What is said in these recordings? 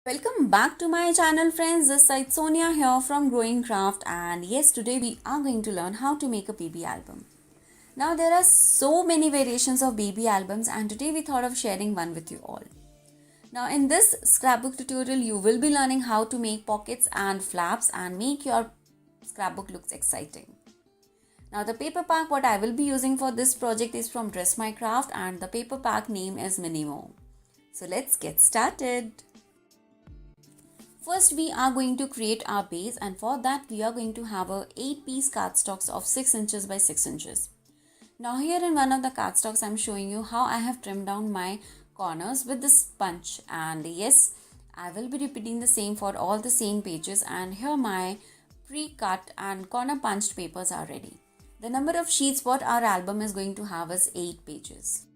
Welcome back to my channel friends. This side Sonia here from growingcraft, and yes, today we are going to learn how to make a baby album. Now there are so many variations of baby albums, and today we thought of sharing one with you all. Now in this scrapbook tutorial you will be learning how to make pockets and flaps and make your scrapbook looks exciting. Now the paper pack what I will be using for this project is from Dress My Craft, and the paper pack name is Minimo. So let's get started. First we are going to create our base, and for that we are going to have a 8-piece cardstocks of 6 inches by 6 inches. Now here in one of the cardstocks I am showing you how I have trimmed down my corners with this punch, and yes, I will be repeating the same for all the same pages, and here my pre-cut and corner punched papers are ready. The number of sheets what our album is going to have is 8 pages.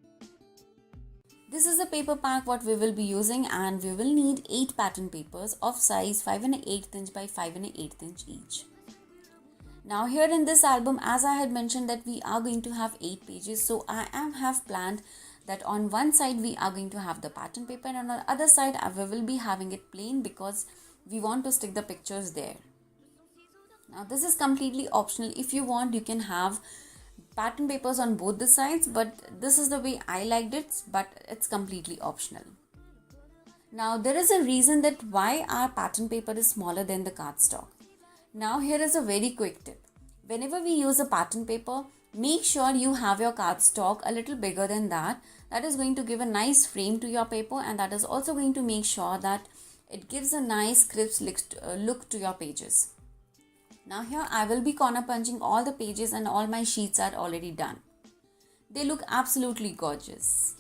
This is the paper pack what we will be using, and we will need 8 pattern papers of size 5 1/8 inch by 5 1/8 inch each. Now here in this album, as I had mentioned that we are going to have 8 pages, so I have planned that on one side we are going to have the pattern paper, and on the other side we will be having it plain because we want to stick the pictures there. Now this is completely optional. If you want, you can have pattern papers on both the sides, but this is the way I liked it, but it's completely optional. Now there is a reason that why our pattern paper is smaller than the cardstock. Now here is a very quick tip. Whenever we use a pattern paper, make sure you have your cardstock a little bigger than that. That is going to give a nice frame to your paper, and that is also going to make sure that it gives a nice crisp look to your pages. Now here I will be corner punching all the pages, and all my sheets are already done. They look absolutely gorgeous.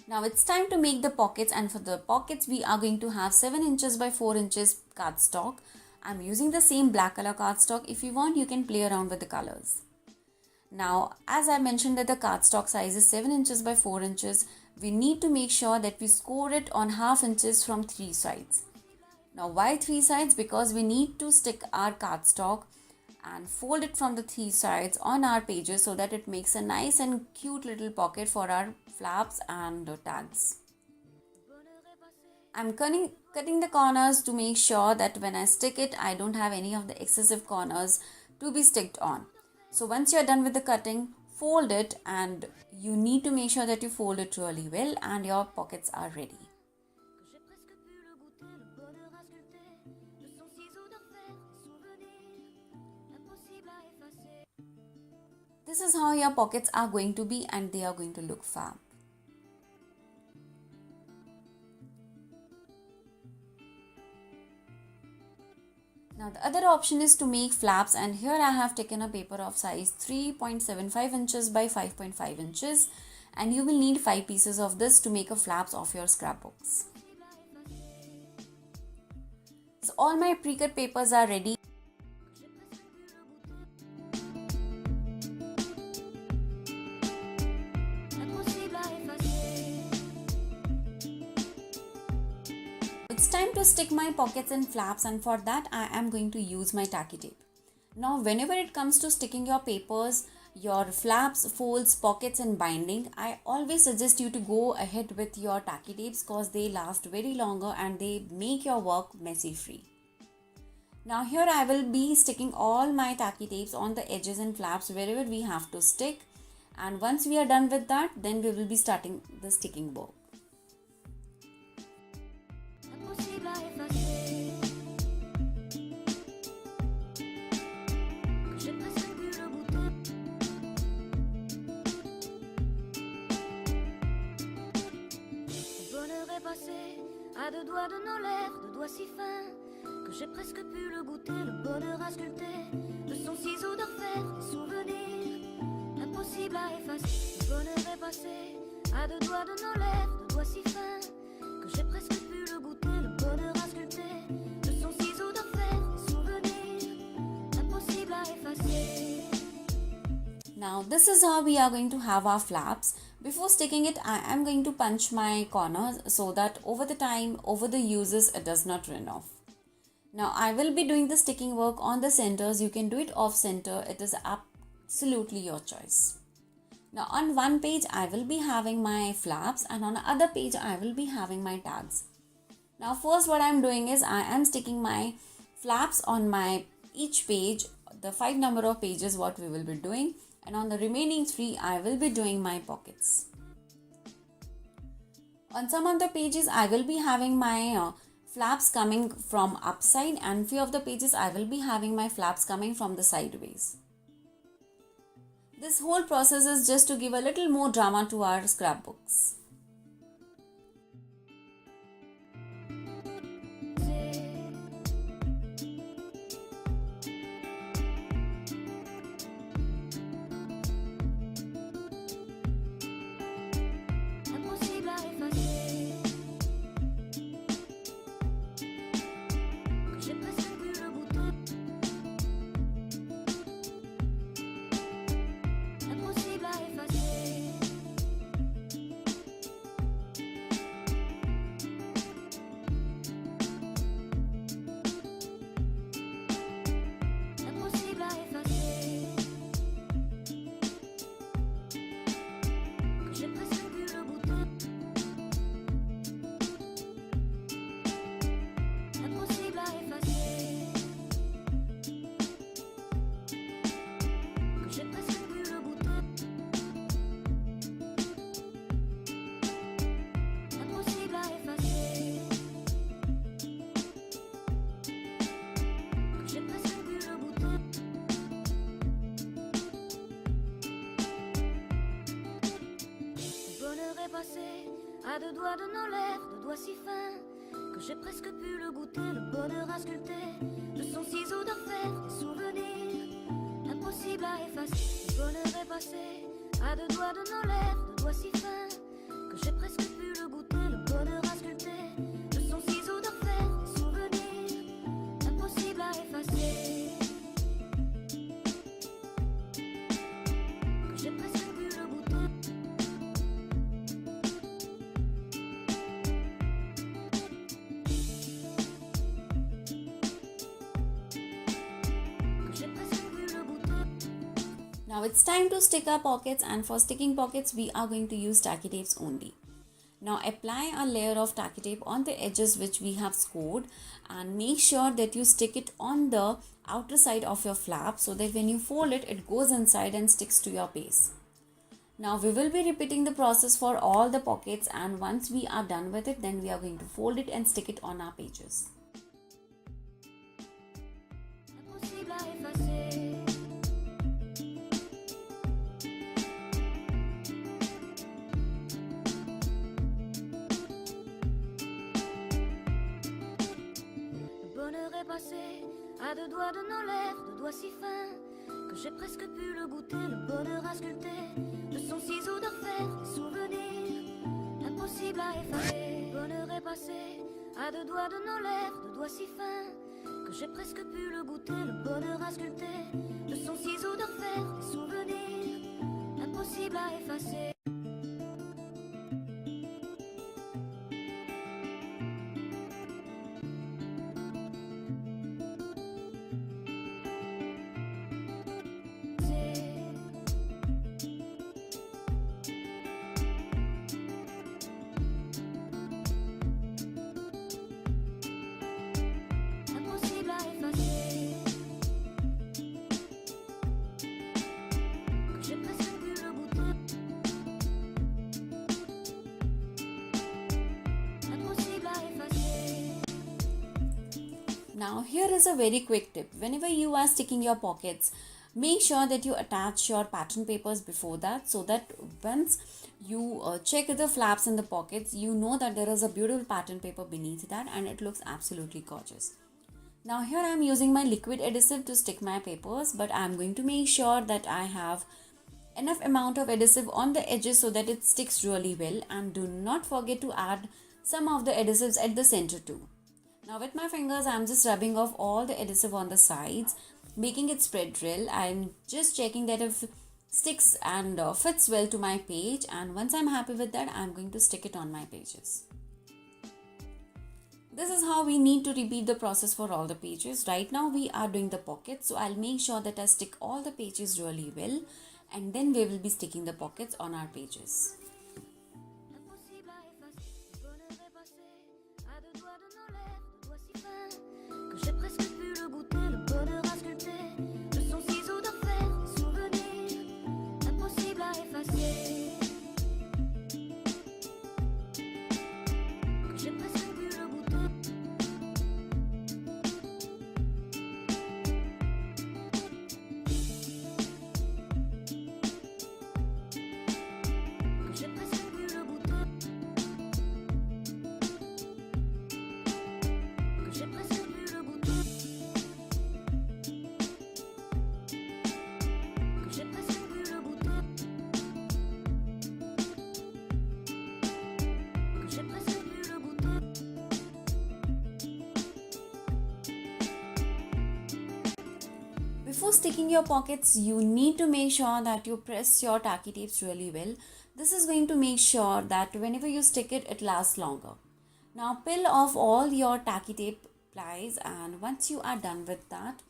Now it's time to make the pockets, and for the pockets we are going to have 7 inches by 4 inches cardstock. I'm using the same black color cardstock. If you want, you can play around with the colors. Now as I mentioned that the cardstock size is 7 inches by 4 inches, we need to make sure that we score it on half inches from 3 sides. Now why 3 sides? Because we need to stick our cardstock and fold it from the 3 sides on our pages so that it makes a nice and cute little pocket for our flaps and tags. I'm cutting the corners to make sure that when I stick it, I don't have any of the excessive corners to be sticked on. So once you're done with the cutting, fold it, and you need to make sure that you fold it really well, and your pockets are ready. This is how your pockets are going to be, and they are going to look fab. Now the other option is to make flaps, and here I have taken a paper of size 3.75 inches by 5.5 inches, and you will need 5 pieces of this to make a flaps of your scrapbooks. So all my pre-cut papers are ready. It's time to stick my pockets and flaps, and for that I am going to use my tacky tape. Now whenever it comes to sticking your papers, your flaps, folds, pockets and binding, I always suggest you to go ahead with your tacky tapes because they last very longer and they make your work messy free. Now here I will be sticking all my tacky tapes on the edges and flaps wherever we have to stick, and once we are done with that, then we will be starting the sticking work. À 2 doigts de nos lèvres, 2 doigts si fins que j'ai presque pu le goûter, le bonheur à sculpter de son ciseau d'orfèvre, des souvenirs impossibles à effacer. Le bonheur est passé à 2 doigts de nos lèvres, 2 doigts si fins que j'ai presque pu le goûter, le bonheur à sculpter de son ciseau d'orfèvre, des souvenirs impossibles à effacer. Now this is how we are going to have our flaps. Before sticking it, I am going to punch my corners so that over the uses, it does not run off. Now I will be doing the sticking work on the centers. You can do it off center. It is absolutely your choice. Now on one page I will be having my flaps and on the other page I will be having my tags. Now first what I am doing is I am sticking my flaps on my each page, the 5 number of pages what we will be doing, and on the remaining 3 I will be doing my pockets. On some of the pages I will be having my flaps coming from upside and few of the pages I will be having my flaps coming from the sideways. This whole process is just to give a little more drama to our scrapbooks. À deux doigts de nos lèvres, deux doigts si fins que j'ai presque pu le goûter, le bonheur à sculpter de son ciseau d'orfèvre, des souvenirs impossibles à effacer. Le bonheur est passé à deux doigts de nos lèvres, deux doigts si fins que j'ai presque pu le goûter, le bonheur à sculpter de son ciseau d'orfèvre, des souvenirs impossibles à effacer. Que j'ai presque pu le goûter. Now it's time to stick our pockets, and for sticking pockets we are going to use tacky tapes only. Now apply a layer of tacky tape on the edges which we have scored and make sure that you stick it on the outer side of your flap so that when you fold it, it goes inside and sticks to your base. Now we will be repeating the process for all the pockets, and once we are done with it, then we are going to fold it and stick it on our pages. À deux doigts de nos lèvres, deux doigts si fins que j'ai presque pu le goûter, le bonheur à sculpter de son ciseau d'orfèvre, des souvenirs impossibles à effacer. Le bonheur est passé à deux doigts de nos lèvres, deux doigts si fins que j'ai presque pu le goûter, le bonheur à sculpter de son ciseau d'orfèvre, des souvenirs impossibles à effacer. Now here is a very quick tip. Whenever you are sticking your pockets, make sure that you attach your pattern papers before that, so that once you check the flaps in the pockets, you know that there is a beautiful pattern paper beneath that and it looks absolutely gorgeous. Now here I am using my liquid adhesive to stick my papers, but I am going to make sure that I have enough amount of adhesive on the edges so that it sticks really well, and do not forget to add some of the adhesives at the center too. Now with my fingers I am just rubbing off all the adhesive on the sides, making it spread well. I am just checking that if it sticks and fits well to my page, and once I am happy with that I am going to stick it on my pages. This is how we need to repeat the process for all the pages. Right now we are doing the pockets, so I'll make sure that I stick all the pages really well, and then we will be sticking the pockets on our pages. Impossible à effacer, le bonheur est passé à deux doigts de nos lèvres, deux doigts si fins que j'ai presque pu le goûter, le bonheur à sculpter, de son ciseau d'enfer, des souvenirs, impossible à effacer. Que j'ai presque pu le goûter. Que j'ai presque pu le goûter. Que j'ai presque pu le goûter. Que j'ai presque pu le goûter. Que j'ai presque pu le goûter. Before sticking your pockets, you need to make sure that you press your tacky tapes really well. This is going to make sure that whenever you stick it, it lasts longer. Now peel off all your tacky tape plies, and once you are done with that,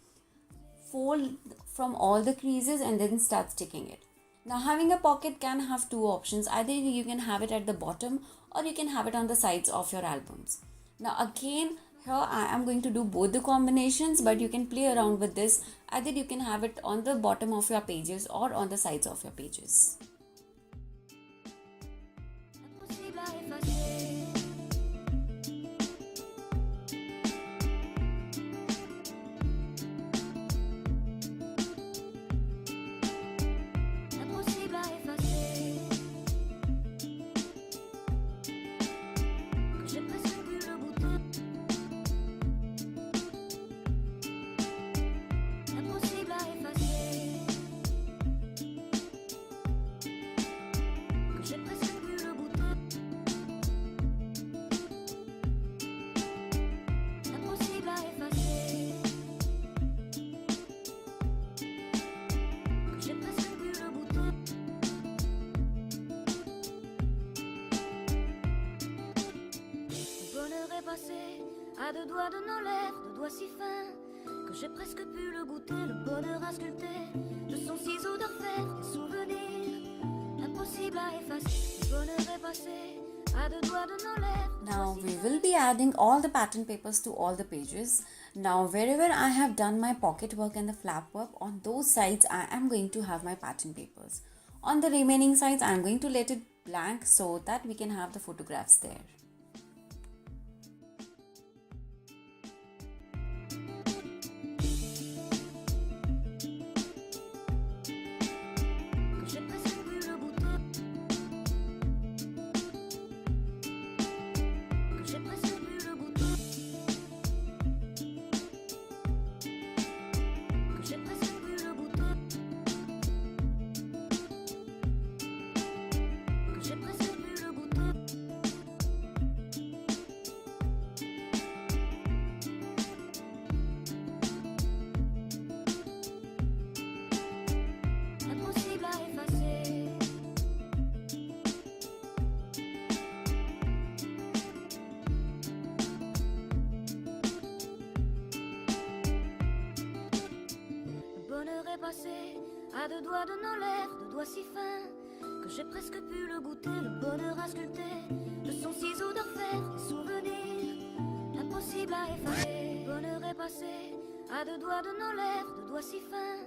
fold from all the creases and then start sticking it. Now having a pocket can have two options. Either you can have it at the bottom or you can have it on the sides of your albums. Now again, here I am going to do both the combinations, but you can play around with this. Either you can have it on the bottom of your pages or on the sides of your pages. Impossible à effacer. Impossible à effacer. Que j'ai presque pu le goûter. Impossible à effacer. Que j'ai presque pu le goûter. Impossible à effacer. Que j'ai presque pu le goûter. Le bonheur est passé à deux doigts de nos lèvres, deux doigts si fins que j'ai presque pu le goûter, le bonheur à sculpter, de son ciseau d'orfèvre, des souvenirs, impossible à effacer. Le bonheur est passé à deux doigts de nos lèvres. Now we will be adding all the pattern papers to all the pages. Now wherever I have done my pocket work and the flap work, on those sides I am going to have my pattern papers. On the remaining sides I am going to let it blank so that we can have the photographs there. Que j'ai presque pu le goûter. Que j'ai presque pu le goûter. Que j'ai presque pu le goûter. Que j'ai presque pu le goûter. Impossible à effacer. Le bonheur est passé à deux doigts de nos lèvres, deux doigts si fins que j'ai presque pu le goûter, le bonheur à sculpter, de son ciseau d'orfèvre, des souvenirs, impossible à effacer. Le bonheur est passé à deux doigts de nos lèvres, deux doigts si fins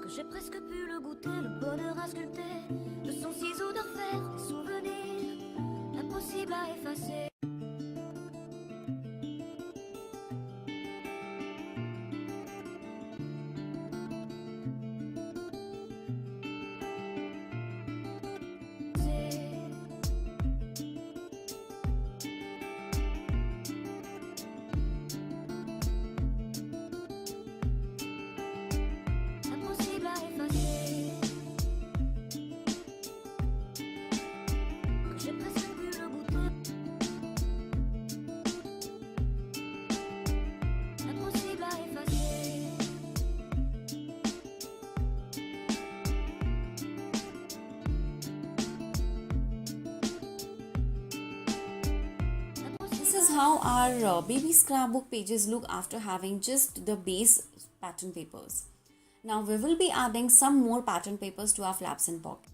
que j'ai presque pu le goûter, le bonheur à sculpter, de son ciseau d'orfèvre, des souvenirs, impossible à effacer. Impossible à effacer. Que j'ai presque pu le goûter. Impossible à effacer. This is how our baby scrapbook pages look after having just the base pattern papers. Now we will be adding some more pattern papers to our flaps and pockets.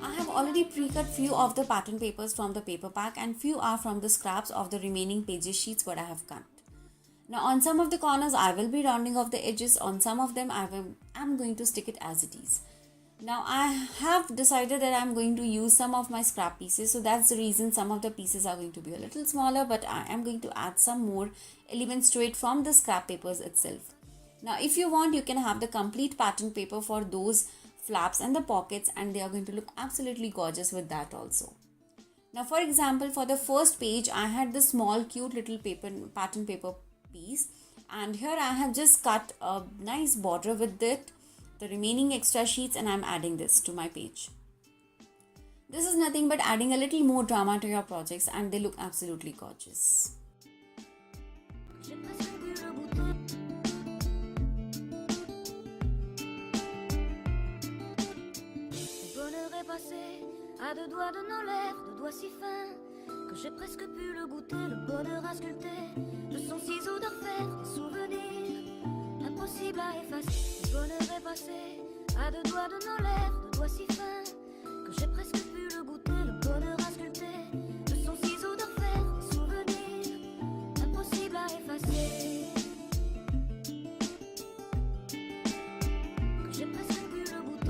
I have already pre-cut few of the pattern papers from the paper pack and few are from the scraps of the remaining pages sheets what I have cut. Now on some of the corners I will be rounding off the edges, on some of them I'm going to stick it as it is. Now I have decided that I'm going to use some of my scrap pieces, so that's the reason some of the pieces are going to be a little smaller, but I am going to add some more elements to it from the scrap papers itself. Now if you want, you can have the complete pattern paper for those flaps and the pockets, and they are going to look absolutely gorgeous with that also. Now for example, for the first page I had the small cute little pattern paper piece, and here I have just cut a nice border with it, the remaining extra sheets, and I'm adding this to my page. This is nothing but adding a little more drama to your projects, and they look absolutely gorgeous. À deux doigts de nos lèvres, deux doigts si fins que j'ai presque pu le goûter, le bonheur à sculpter, de son ciseau d'orfèvre, des souvenirs impossibles à effacer. Le bonheur est passé à deux doigts de nos lèvres, deux doigts si fins que j'ai presque pu le goûter, le bonheur à sculpter, de son ciseau d'orfèvre, des souvenirs impossibles à effacer. Que j'ai presque pu le goûter.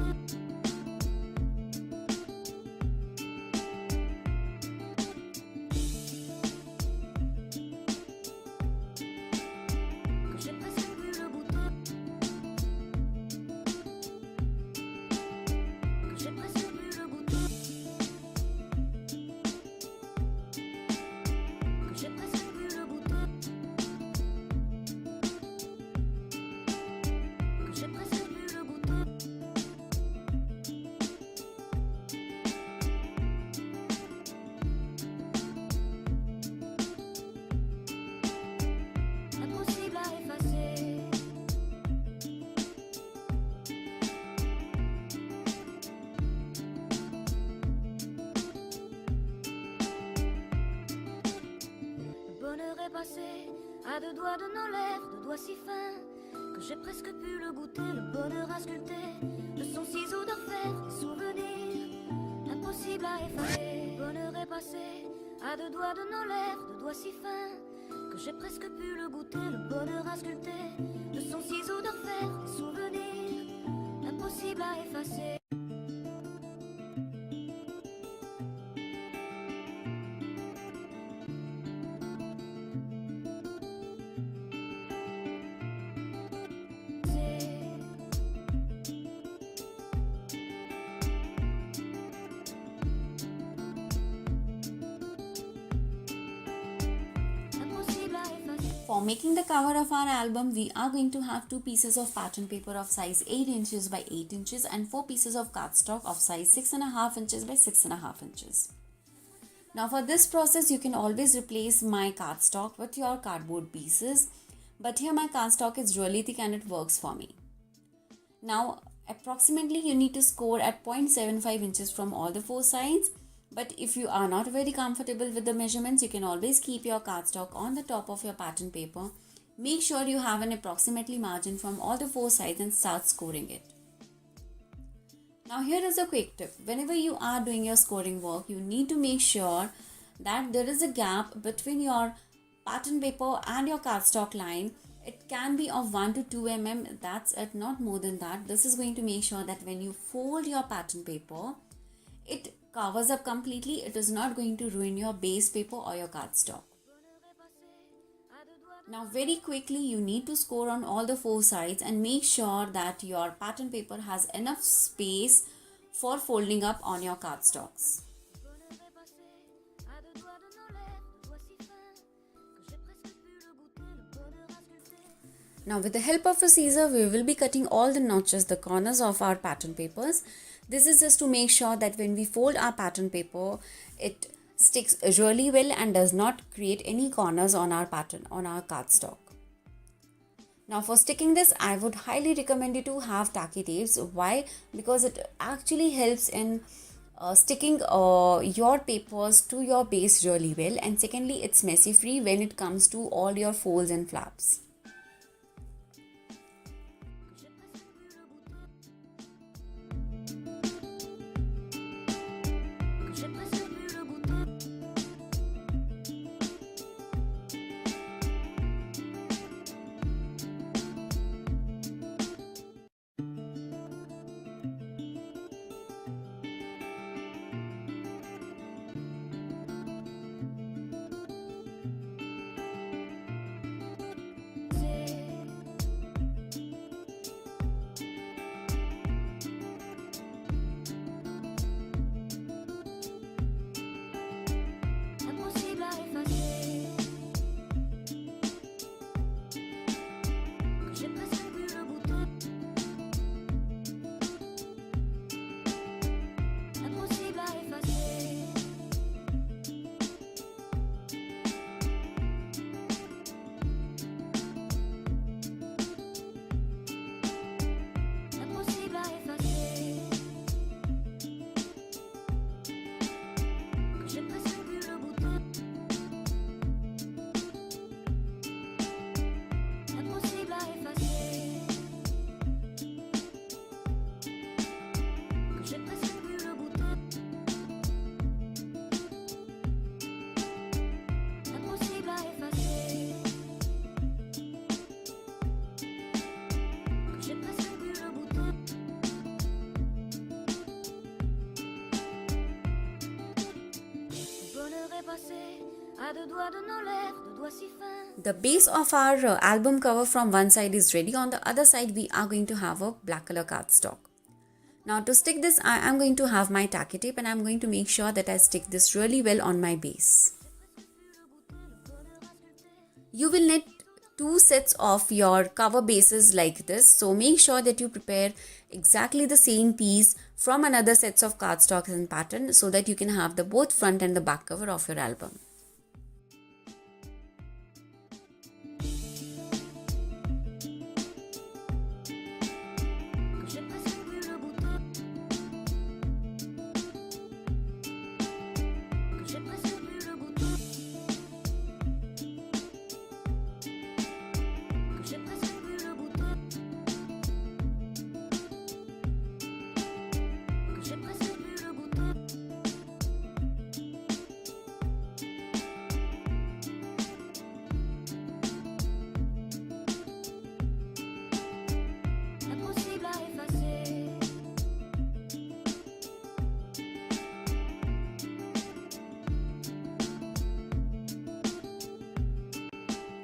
À deux doigts de nos lèvres, deux doigts si fins que j'ai presque pu le goûter, le bonheur à sculpter, de son ciseau d'orfèvre, des souvenirs impossibles à effacer. Le bonheur est passé à deux doigts de nos lèvres, deux doigts si fins que j'ai presque pu le goûter, le bonheur à sculpter, de son ciseau d'orfèvre, des souvenirs impossibles à effacer. For making the cover of our album, we are going to have 2 pieces of pattern paper of size 8 inches by 8 inches and 4 pieces of cardstock of size 6.5 inches by 6.5 inches. Now for this process, you can always replace my cardstock with your cardboard pieces, but here my cardstock is really thick and it works for me. Now approximately you need to score at 0.75 inches from all the 4 sides. But if you are not very comfortable with the measurements, you can always keep your cardstock on the top of your pattern paper. Make sure you have an approximately margin from all the 4 sides and start scoring it. Now here is a quick tip. Whenever you are doing your scoring work, you need to make sure that there is a gap between your pattern paper and your cardstock line. It can be of 1 to 2 mm, that's it, not more than that. This is going to make sure that when you fold your pattern paper, it covers up completely. It is not going to ruin your base paper or your cardstock. Now very quickly you need to score on all the 4 sides and make sure that your pattern paper has enough space for folding up on your cardstocks. Now with the help of a scissor, we will be cutting all the notches, the corners of our pattern papers. This is just to make sure that when we fold our pattern paper, it sticks really well and does not create any corners on our pattern, on our cardstock. Now for sticking this, I would highly recommend you to have tacky tapes. Why? Because it actually helps in sticking your papers to your base really well, and secondly, it's messy free when it comes to all your folds and flaps. que j'ai presque pu le goûter. Impossible à effacer, que j'ai presque pu le goûter. Impossible à effacer, impossible à effacer, que j'ai presque pu le goûter. Impossible à effacer, que j'ai presque pu le goûter. Impossible à effacer, que j'ai presque pu le goûter. Le bonheur est passé à deux doigts de nos lèvres, deux doigts si fins. The base of our album cover from one side is ready. On the other side, we are going to have a black color cardstock. Now to stick this, I am going to have my tacky tape and I am going to make sure that I stick this really well on my base. You will need 2 sets of your cover bases like this. So make sure that you prepare exactly the same piece from another sets of cardstocks and pattern so that you can have the both front and the back cover of your album. Que j'ai presque pu le goûter. Que j'ai presque pu le goûter. Que j'ai presque pu le goûter. Que j'ai presque pu le goûter. Impossible à effacer,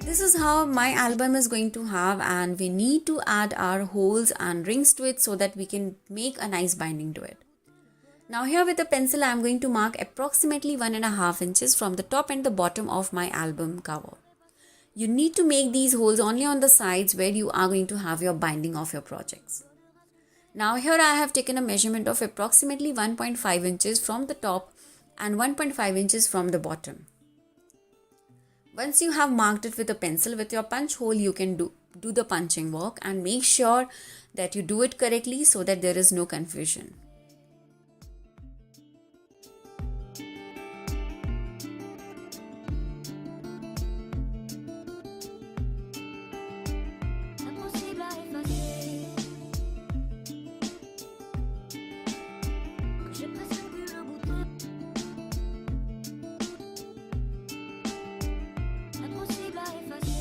This is how my album is going to have, and we need to add our holes and rings to it so that we can make a nice binding to it. Now here with a pencil I am going to mark approximately 1.5 inches from the top and the bottom of my album cover. You need to make these holes only on the sides where you are going to have your binding of your projects. Now here I have taken a measurement of approximately 1.5 inches from the top and 1.5 inches from the bottom. Once you have marked it with a pencil, with your punch hole you can do the punching work and make sure that you do it correctly so that there is no confusion. impossible à effacer, que j'ai presque pu le goûter. Impossible à effacer,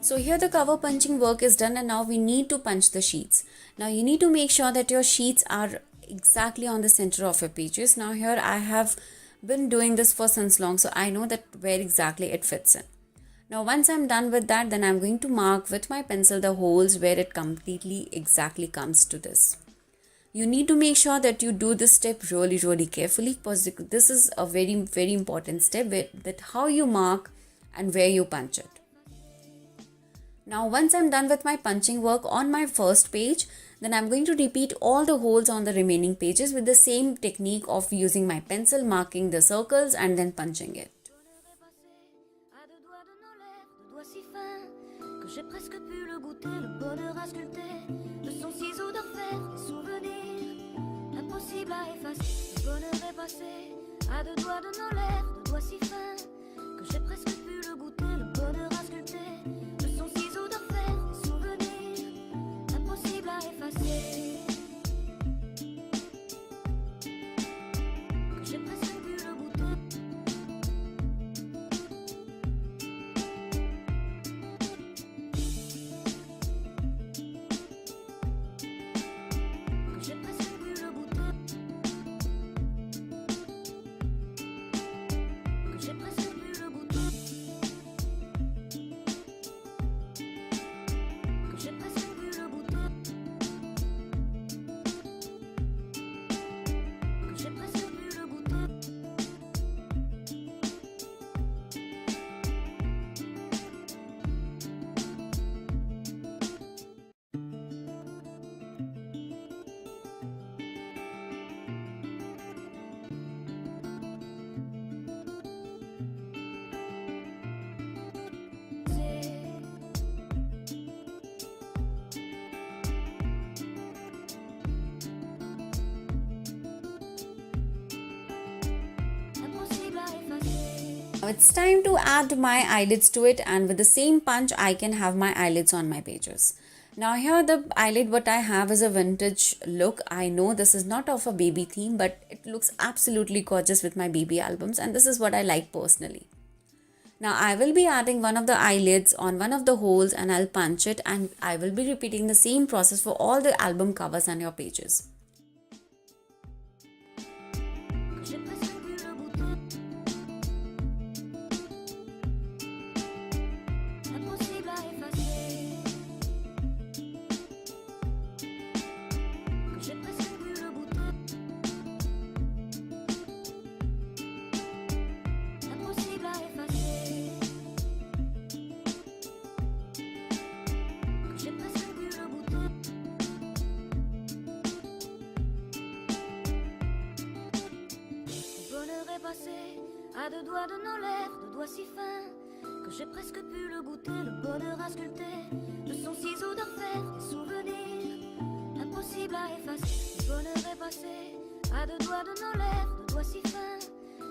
So here the cover punching work is done and now we need to punch the sheets. Now you need to make sure that your sheets are exactly on the center of your pages. Now here I have been doing this for since long, so I know that where exactly it fits in. Now once I'm done with that, then I'm going to mark with my pencil the holes where it completely exactly comes to this. You need to make sure that you do this step really carefully because this is a very important step that how you mark and where you punch it. Now once I'm done with my punching work on my first page, then I'm going to repeat all the holes on the remaining pages with the same technique of using my pencil, marking the circles and then punching it. à deux doigts de nos lèvres, deux doigts si fins, que j'ai presque pu le goûter, le bonheur à sculpter, de son ciseau d'orfèvre, des souvenirs, impossible à effacer. Le bonheur est passé, à deux doigts de nos lèvres, deux doigts si fins, que j'ai presque pu le goûter, le bonheur à sculpter, de son ciseau d'orfèvre, des souvenirs, impossible à effacer. Now it's time to add my eyelids to it, and with the same punch I can have my eyelids on my pages. Now here the eyelid what I have is a vintage look. I know this is not of a baby theme, but it looks absolutely gorgeous with my baby albums, and this is what I like personally. Now I will be adding one of the eyelids on one of the holes and I'll punch it, and I will be repeating the same process for all the album covers and your pages. À deux doigts de nos lèvres, deux doigts si fins que j'ai presque pu le goûter, le bonheur à sculpter de son ciseau d'orfèvre, des souvenirs impossibles à effacer. Le bonheur est passé à deux doigts de nos lèvres, deux doigts si fins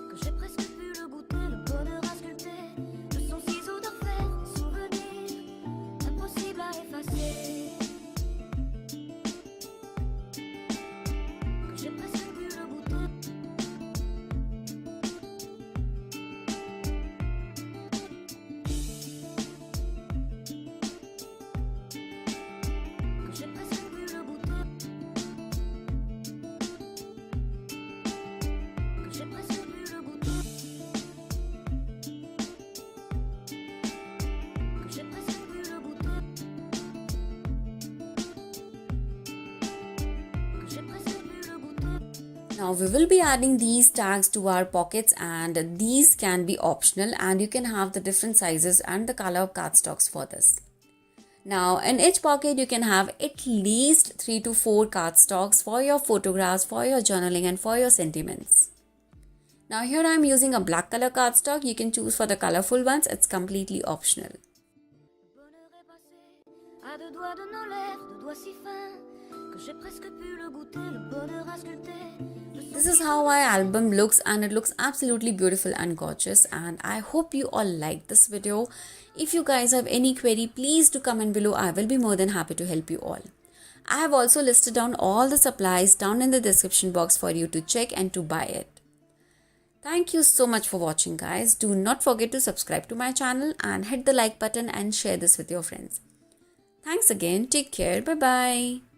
que j'ai presque pu le goûter, le bonheur à sculpter de son ciseau d'orfèvre, des souvenirs impossibles à effacer. Que j'ai presque pu le goûter. Now we will be adding these tags to our pockets, and these can be optional, and you can have the different sizes and the color cardstocks for this. Now in each pocket you can have at least 3 to 4 cardstocks for your photographs, for your journaling and for your sentiments. Now here I am using a black color cardstock. You can choose for the colorful ones, it's completely optional. This is how my album looks, and it looks absolutely beautiful and gorgeous, and I hope you all liked this video. If you guys have any query, please do comment below. I will be more than happy to help you all. I have also listed down all the supplies down in the description box for you to check and to buy it. Thank you so much for watching, guys. Do not forget to subscribe to my channel and hit the like button and share this with your friends. Thanks again. Take care. Bye bye.